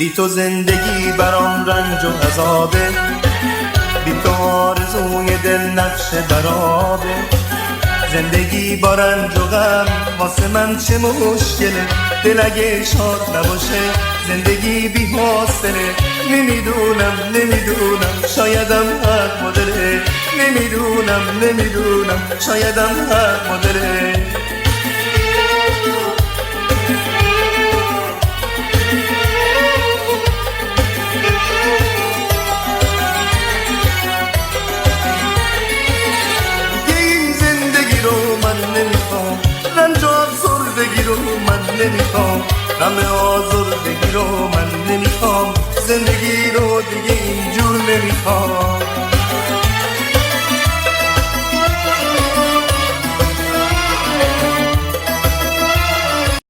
بی تو زندگی برام رنج و عذابه، بی تو آرزوی دل نقش برابه. زندگی با رنج و غم واسه من چه مشکله، دل اگه شاد نباشه زندگی بی حاصله. نمیدونم شایدم حق مادره، نمیدونم شایدم حق مادره. رنج و افسردگی رو من نمیخوام، غم آزردگی رو من نمیخوام، زندگی رو دیگه اینجور نمیخوام.